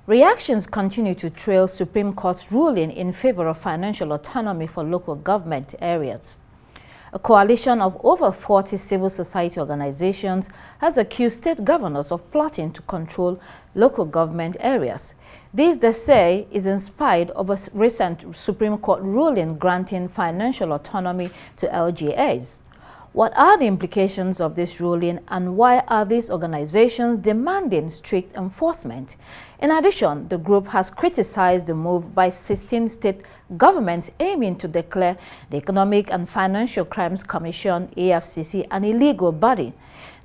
Reactions continue to trail Supreme Court's ruling in favor of financial autonomy for local government areas. A coalition of over 40 civil society organizations has accused state governors of plotting to control local government areas. This, they say, is inspired of a recent Supreme Court ruling granting financial autonomy to LGAs. What are the implications of this ruling, and why are these organizations demanding strict enforcement? In addition, the group has criticized the move by 16 state governments aiming to declare the Economic and Financial Crimes Commission, EFCC, an illegal body.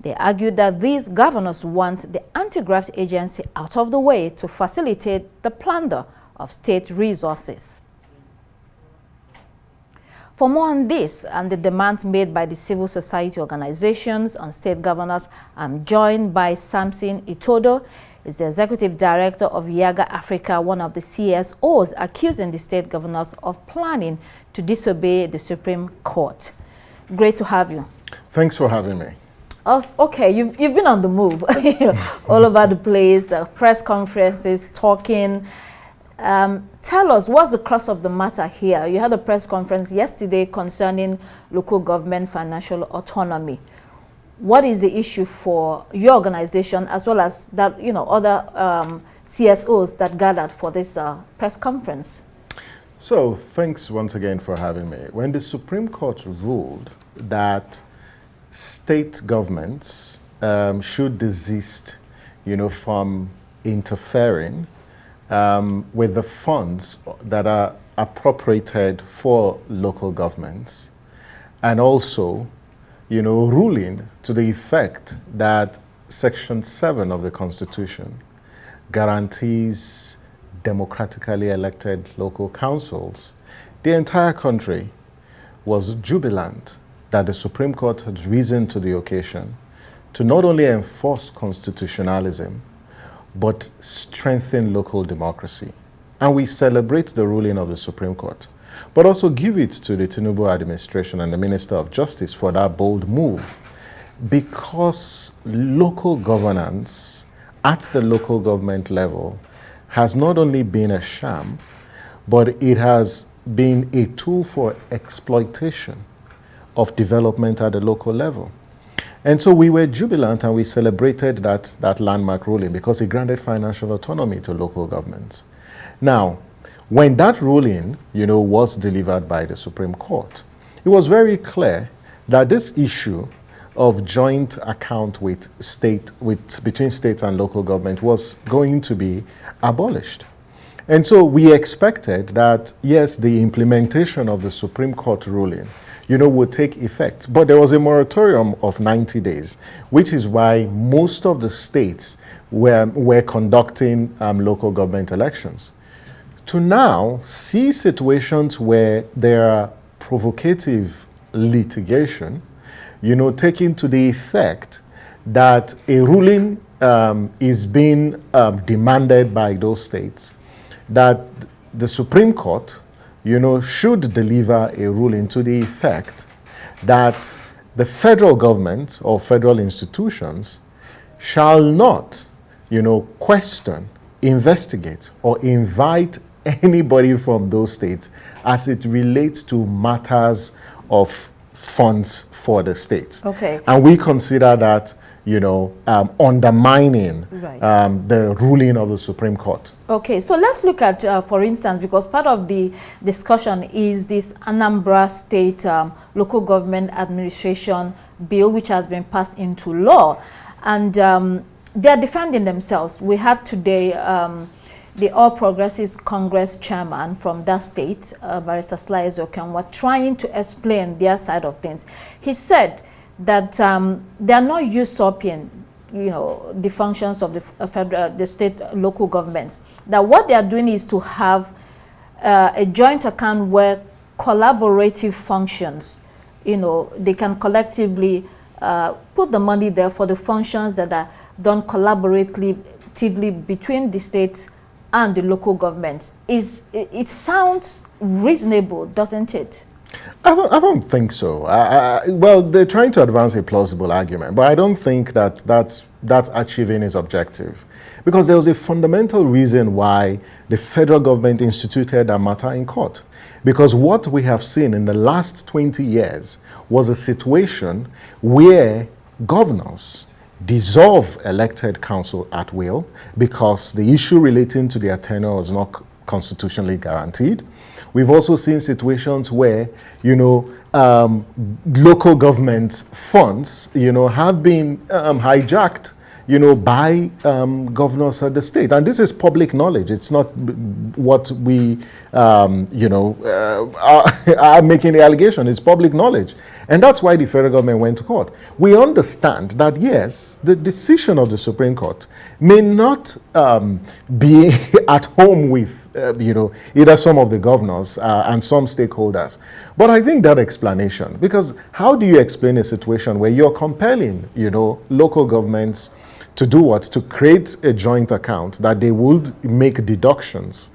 They argue that these governors want the anti-graft agency out of the way to facilitate the plunder of state resources. For more on this and the demands made by the civil society organizations on state governors, I'm joined by Samson Itodo. He's the executive director of YIAGA Africa, one of the CSOs accusing the state governors of planning to disobey the Supreme Court. Great to have you. Thanks for having me. Okay, you've been on the move all over the place, press conferences, talking. Tell us, what's the crux of the matter here? You had a press conference yesterday concerning local government financial autonomy. What is the issue for your organization, as well as that, other CSOs that gathered for this press conference? So, thanks once again for having me. When the Supreme Court ruled that state governments should desist, from interfering with the funds that are appropriated for local governments, and also, ruling to the effect that Section 7 of the Constitution guarantees democratically elected local councils, the entire country was jubilant that the Supreme Court had risen to the occasion to not only enforce constitutionalism, but strengthen local democracy. And we celebrate the ruling of the Supreme Court, but also give it to the Tinubu administration and the Minister of Justice for that bold move, because local governance at the local government level has not only been a sham, but it has been a tool for exploitation of development at the local level. And so we were jubilant and we celebrated that landmark ruling because it granted financial autonomy to local governments. Now, when that ruling, was delivered by the Supreme Court, it was very clear that this issue of joint account between states and local government was going to be abolished. And so we expected that, yes, the implementation of the Supreme Court ruling would take effect. But there was a moratorium of 90 days, which is why most of the states were conducting local government elections. To now see situations where there are provocative litigation, taking to the effect that a ruling is being demanded by those states, that the Supreme Court should deliver a ruling to the effect that the federal government or federal institutions shall not, question, investigate, or invite anybody from those states as it relates to matters of funds for the states. Okay. And we consider that undermining the ruling of the Supreme Court. Okay, so let's look at, for instance, because part of the discussion is this Anambra State Local Government Administration Bill, which has been passed into law. And they are defending themselves. We had today the All Progressives Congress chairman from that state, Barrister Sly Ezeokenwa, trying to explain their side of things. He said that they are not usurping, the functions of the state local governments. That what they are doing is to have a joint account where collaborative functions, they can collectively put the money there for the functions that are done collaboratively between the states and the local governments. It sounds reasonable, doesn't it? I don't think so. Well, they're trying to advance a plausible argument, but I don't think that that's achieving its objective. Because there was a fundamental reason why the federal government instituted that matter in court. Because what we have seen in the last 20 years was a situation where governors dissolve elected council at will because the issue relating to their tenure was not constitutionally guaranteed. We've also seen situations where, local government funds, have been hijacked, by governors of the state. And this is public knowledge. It's not what we, are making the allegation. It's public knowledge. And that's why the federal government went to court. We understand that, yes, the decision of the Supreme Court may not be at home with, either some of the governors and some stakeholders. But I think that explanation, because how do you explain a situation where you're compelling, local governments to do what? To create a joint account that they would make deductions,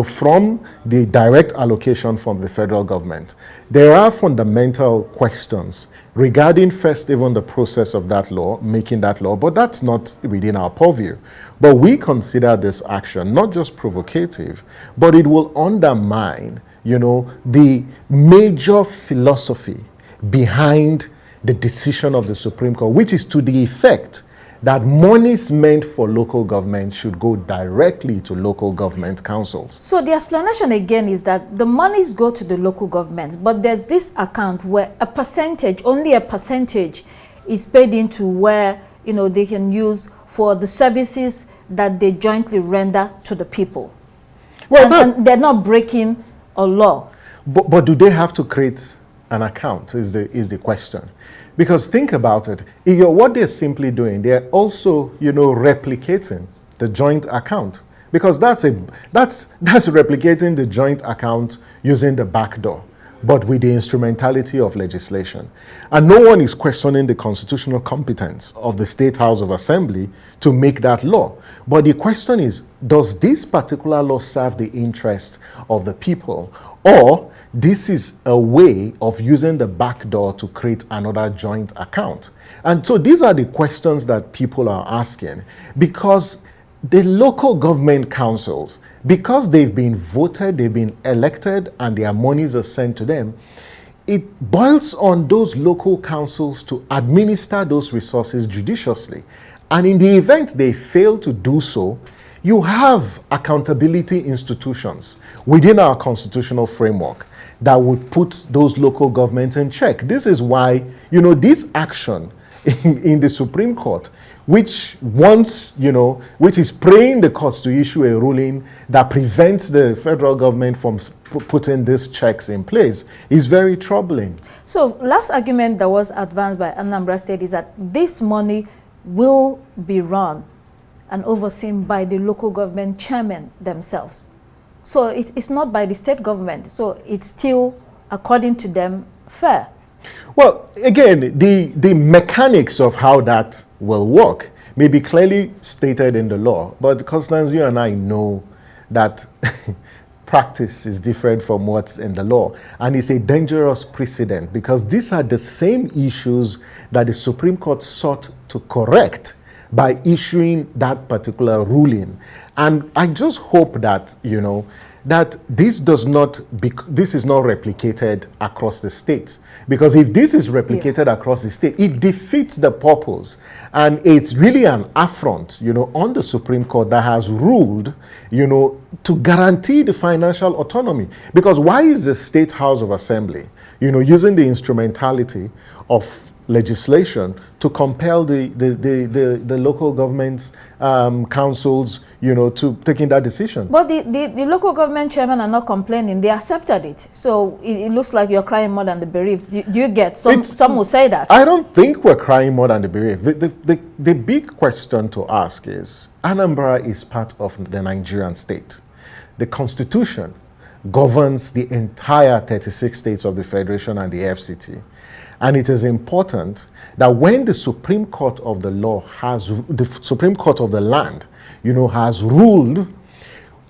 from the direct allocation from the federal government. There are fundamental questions regarding first even the process of that law, making that law, but that's not within our purview. But we consider this action not just provocative, but it will undermine, the major philosophy behind the decision of the Supreme Court, which is to the effect that monies meant for local government should go directly to local government councils. So the explanation again is that the monies go to the local governments, but there's this account where only a percentage is paid into where, they can use for the services that they jointly render to the people. Well, and they're not breaking a law. But do they have to create an account is the question. Because think about it, what they're simply doing, they're also, replicating the joint account. Because that's replicating the joint account using the back door, but with the instrumentality of legislation. And no one is questioning the constitutional competence of the State House of Assembly to make that law. But the question is, does this particular law serve the interest of the people? Or this is a way of using the back door to create another joint account. And so these are the questions that people are asking, because the local government councils, because they've been voted, they've been elected, and their monies are sent to them, it boils on those local councils to administer those resources judiciously. And in the event they fail to do so, you have accountability institutions within our constitutional framework that would put those local governments in check. This is why, this action in the Supreme Court, which which is praying the courts to issue a ruling that prevents the federal government from putting these checks in place, is very troubling. So, last argument that was advanced by Anambra State is that this money will be run and overseen by the local government chairmen themselves. So it's not by the state government. So it's still, according to them, fair. Well, again, the mechanics of how that will work may be clearly stated in the law. But Constance, you and I know that practice is different from what's in the law. And it's a dangerous precedent, because these are the same issues that the Supreme Court sought to correct by issuing that particular ruling. And I just hope that, that this is not replicated across the states. Because if this is replicated across the state, it defeats the purpose. And it's really an affront, on the Supreme Court that has ruled, to guarantee the financial autonomy. Because why is the State House of Assembly, using the instrumentality of legislation to compel the local governments, councils, to taking that decision? But the local government chairmen are not complaining. They accepted it. So it looks like you're crying more than the bereaved. Do you get? Some will say that. I don't think we're crying more than the bereaved. The big question to ask is, Anambra is part of the Nigerian state. The Constitution governs the entire 36 states of the Federation and the FCT. And it is important that when the Supreme Court of the land, has ruled,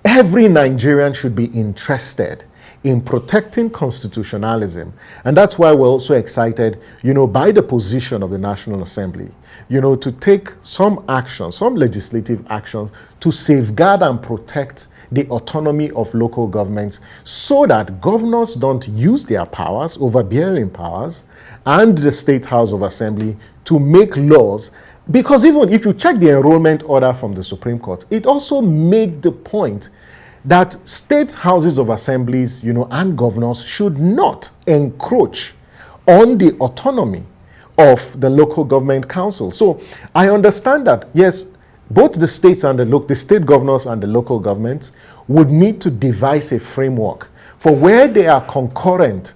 every Nigerian should be interested in protecting constitutionalism. And that's why we're also excited, by the position of the National Assembly, to take some action, some legislative action to safeguard and protect the autonomy of local governments so that governors don't use their powers, overbearing powers, and the State House of Assembly to make laws. Because even if you check the enrollment order from the Supreme Court, it also made the point that state houses of assemblies, and governors should not encroach on the autonomy of the local government council. So I understand that, yes, both the states and the state governors and the local governments would need to devise a framework for where they are concurrent,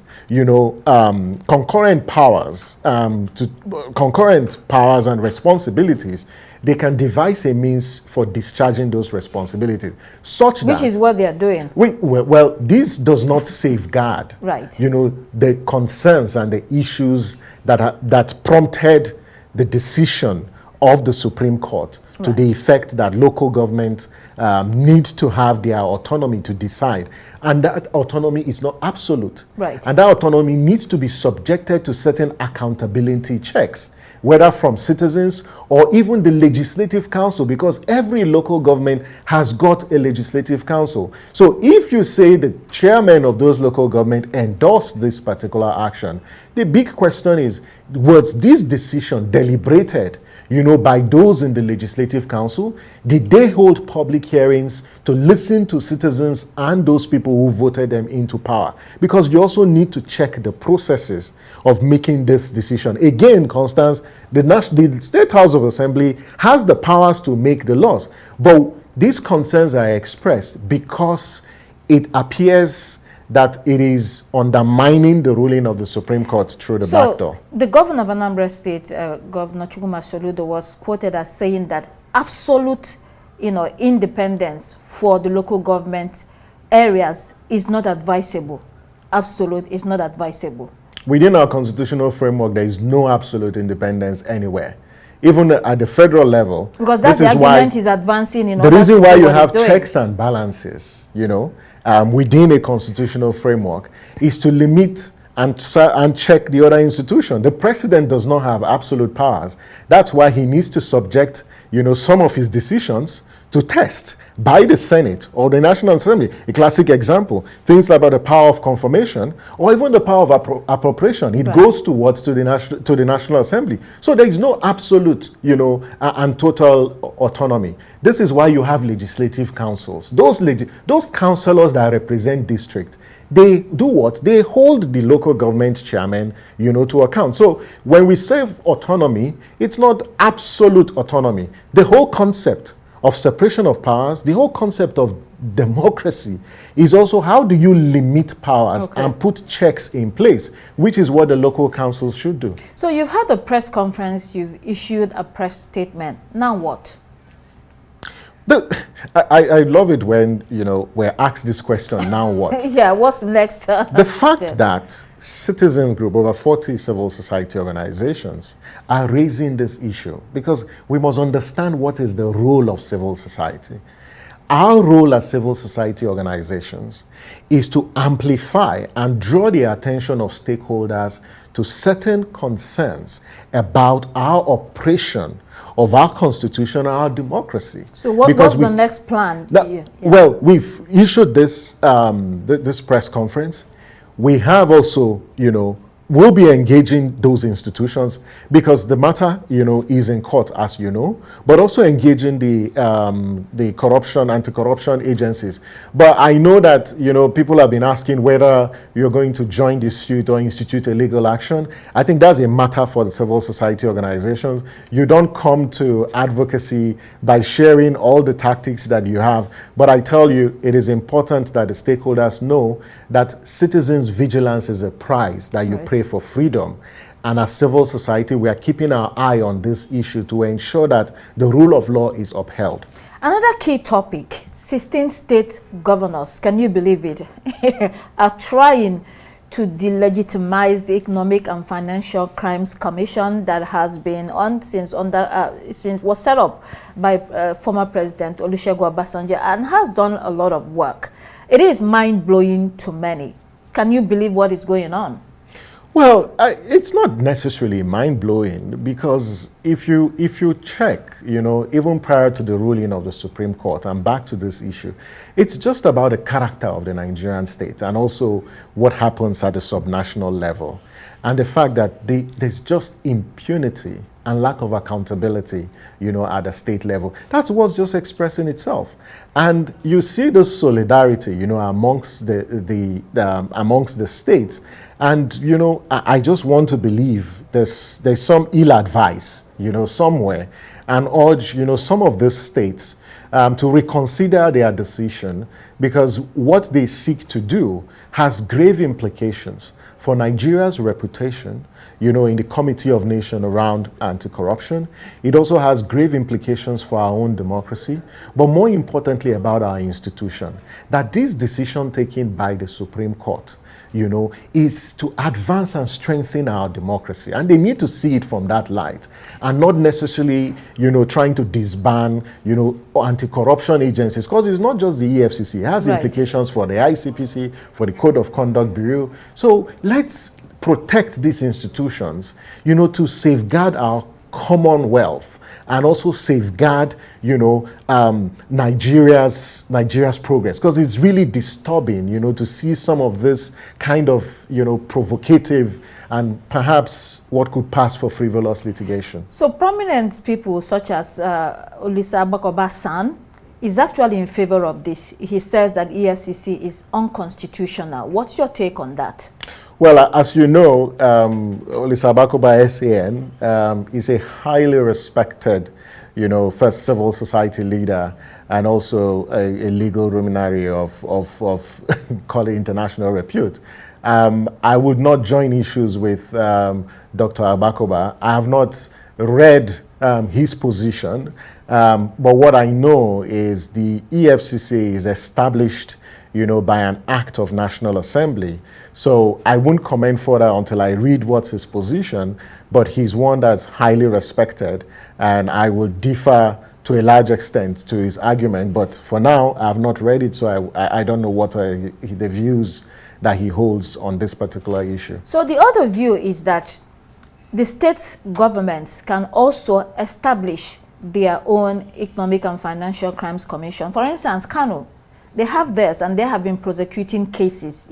concurrent powers and responsibilities. They can devise a means for discharging those responsibilities, which is what they are doing. Well, this does not safeguard, right, the concerns and the issues that prompted the decision of the Supreme Court to the effect that local governments need to have their autonomy to decide. And that autonomy is not absolute. Right. And that autonomy needs to be subjected to certain accountability checks, whether from citizens or even the legislative council, because every local government has got a legislative council. So if you say the chairman of those local government endorsed this particular action, the big question is, was this decision deliberated by those in the Legislative Council? Did they hold public hearings to listen to citizens and those people who voted them into power? Because you also need to check the processes of making this decision. Again, Constance, the State House of Assembly has the powers to make the laws, but these concerns are expressed because it appears that it is undermining the ruling of the Supreme Court through the back door. The governor of Anambra State, Governor Chukwuma Soludo, was quoted as saying that absolute, independence for the local government areas is not advisable. Absolute is not advisable. Within our constitutional framework, there is no absolute independence anywhere. Even at the federal level. Because that's the argument is advancing. The reason why you have checks and balances, within a constitutional framework is to limit and check the other institution. The president does not have absolute powers. That's why he needs to subject, some of his decisions to test by the Senate or the National Assembly. A classic example, things like about the power of confirmation or even the power of appropriation. It goes towards to the National Assembly. So there is no absolute, and total autonomy. This is why you have legislative councils. Those councillors that represent district, they do what? They hold the local government chairman, to account. So when we say autonomy, it's not absolute autonomy. The whole concept of separation of powers, the whole concept of democracy is also how do you limit powers and put checks in place, which is what the local councils should do. So you've had a press conference, you've issued a press statement. Now what? I love it when, we're asked this question, now what? Yeah, what's next? The fact that citizen group, over 40 civil society organizations are raising this issue, because we must understand what is the role of civil society. Our role as civil society organizations is to amplify and draw the attention of stakeholders to certain concerns about our operation of our constitution, our democracy. So what's the next plan? Well, we've issued this, this press conference. We have also, we'll be engaging those institutions because the matter, is in court, as you know, but also engaging the anti-corruption agencies. But I know that, people have been asking whether you're going to join this suit or institute a legal action. I think that's a matter for the civil society organizations. You don't come to advocacy by sharing all the tactics that you have. But I tell you, it is important that the stakeholders know that citizens' vigilance is a prize that you pay for freedom. And as civil society, we are keeping our eye on this issue to ensure that the rule of law is upheld. Another key topic, 16 state governors, can you believe it, are trying to delegitimize the Economic and Financial Crimes Commission that has been on since was set up by former President Olusegun Obasanjo and has done a lot of work. It is mind-blowing to many. Can you believe what is going on? Well, it's not necessarily mind-blowing, because if you check, even prior to the ruling of the Supreme Court, and back to this issue, it's just about the character of the Nigerian state and also what happens at the subnational level, and the fact that there's just impunity and lack of accountability, at the state level. That's what's just expressing itself. And you see this solidarity, amongst amongst the states. And, I just want to believe there's some ill advice, somewhere, and urge, some of these states to reconsider their decision, because what they seek to do has grave implications for Nigeria's reputation, in the Committee of Nations around anti-corruption. It also has grave implications for our own democracy, but more importantly about our institution, that this decision taken by the Supreme Court, is to advance and strengthen our democracy. And they need to see it from that light, and not necessarily, trying to disband, anti-corruption agencies, because it's not just the EFCC. It has implications for the ICPC, for the Code of Conduct Bureau. So let's protect these institutions, to safeguard our commonwealth, and also safeguard, Nigeria's progress, because it's really disturbing, to see some of this kind of, provocative and perhaps what could pass for frivolous litigation. So prominent people such as Olisa Abakoba's son is actually in favor of this. He says that EFCC is unconstitutional. What's your take on that? Well, as you know, Olisa Abakoba SAN is a highly respected, first civil society leader, and also a legal luminary of call it international repute. I would not join issues with Dr. Abakoba. I have not read his position, but what I know is the EFCC is established, by an act of National Assembly. So I won't comment further until I read what's his position, but he's one that's highly respected, and I will differ to a large extent to his argument. But for now, I have not read it, so I don't know what the views that he holds on this particular issue. So the other view is that the state governments can also establish their own Economic and Financial Crimes Commission. For instance, Kano, they have theirs, and they have been prosecuting cases,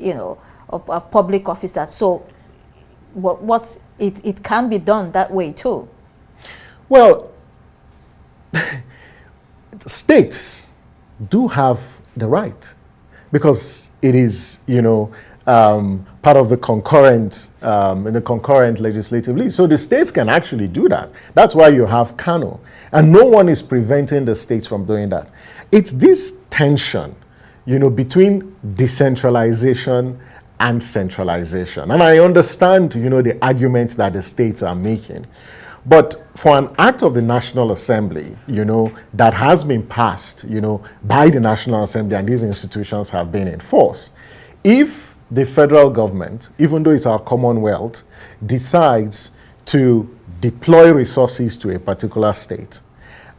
of public officers. So it can be done that way too. Well, states do have the right, because it is, part of the concurrent legislative list. So the states can actually do that. That's why you have Kano. And no one is preventing the states from doing that. It's this tension, between decentralization and centralization. And I understand, the arguments that the states are making. But for an act of the National Assembly, that has been passed, by the National Assembly, and these institutions have been in force, if the federal government, even though it's our commonwealth, decides to deploy resources to a particular state,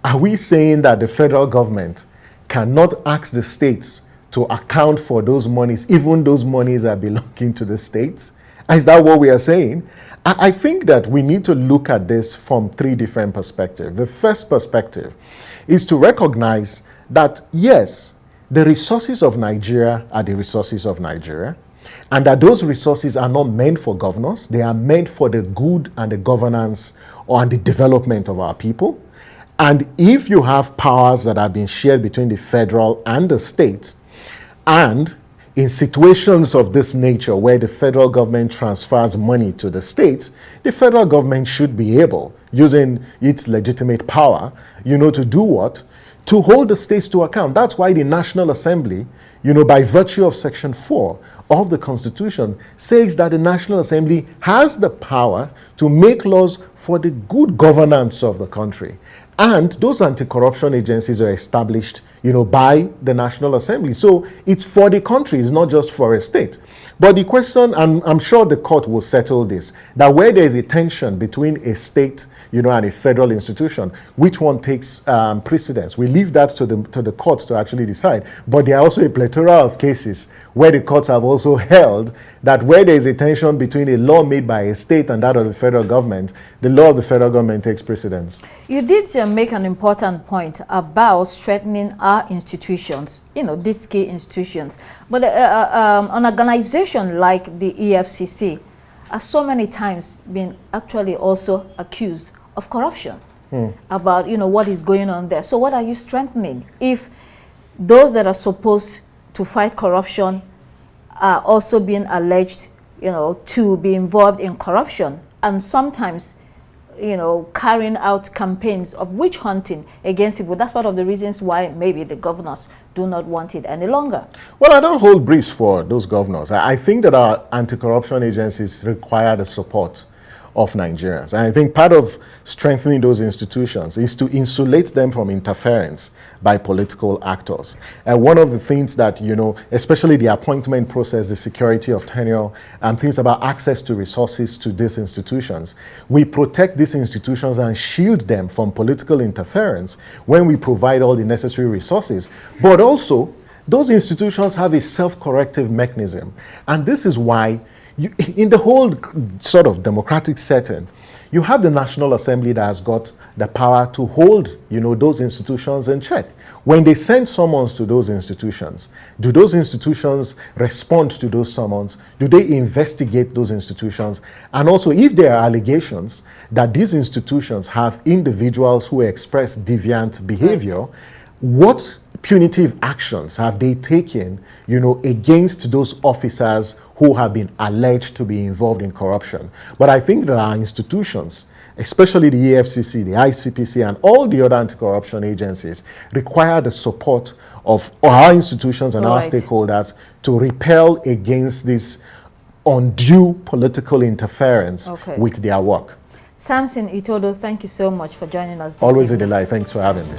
are we saying that the federal government cannot ask the states to account for those monies, even those monies are belonging to the states? Is that what we are saying? I think that we need to look at this from three different perspectives. The first perspective is to recognize that, yes, the resources of Nigeria are the resources of Nigeria, and that those resources are not meant for governors. They are meant for the good and the governance and the development of our people. And if you have powers that have been shared between the federal and the states, and in situations of this nature where the federal government transfers money to the states, the federal government should be able, using its legitimate power, to do what? To hold the states to account. That's why the National Assembly, by virtue of Section 4 of the Constitution, says that the National Assembly has the power to make laws for the good governance of the country. And those anti-corruption agencies are established, by the National Assembly. So it's for the country, it's not just for a state. But the question, and I'm sure the court will settle this, that where there is a tension between a state, and a federal institution, which one takes precedence? We leave that to the courts to actually decide. But there are also a plethora of cases where the courts have also held that where there is a tension between a law made by a state and that of the federal government, the law of the federal government takes precedence. You did make an important point about strengthening our institutions, these key institutions. But an organization like the EFCC has so many times been actually also accused of corruption about, what is going on there. So what are you strengthening if those that are supposed to fight corruption are also being alleged, to be involved in corruption, and sometimes, carrying out campaigns of witch hunting against people? That's part of the reasons why maybe the governors do not want it any longer. Well, I don't hold briefs for those governors. I think that our anti-corruption agencies require the support of Nigerians. And I think part of strengthening those institutions is to insulate them from interference by political actors. And one of the things that, especially the appointment process, the security of tenure, and things about access to resources to these institutions, we protect these institutions and shield them from political interference when we provide all the necessary resources. But also, those institutions have a self-corrective mechanism. And this is why in the whole sort of democratic setting, you have the National Assembly that has got the power to hold, those institutions in check. When they send summons to those institutions, do those institutions respond to those summons? Do they investigate those institutions? And also, if there are allegations that these institutions have individuals who express deviant behavior, what punitive actions have they taken, against those officers who have been alleged to be involved in corruption? But I think that our institutions, especially the EFCC, the ICPC, and all the other anti-corruption agencies, require the support of our institutions and our stakeholders to repel against this undue political interference with their work. Samson, Itodo, thank you so much for joining us this Always evening. a delight. Thanks for having me.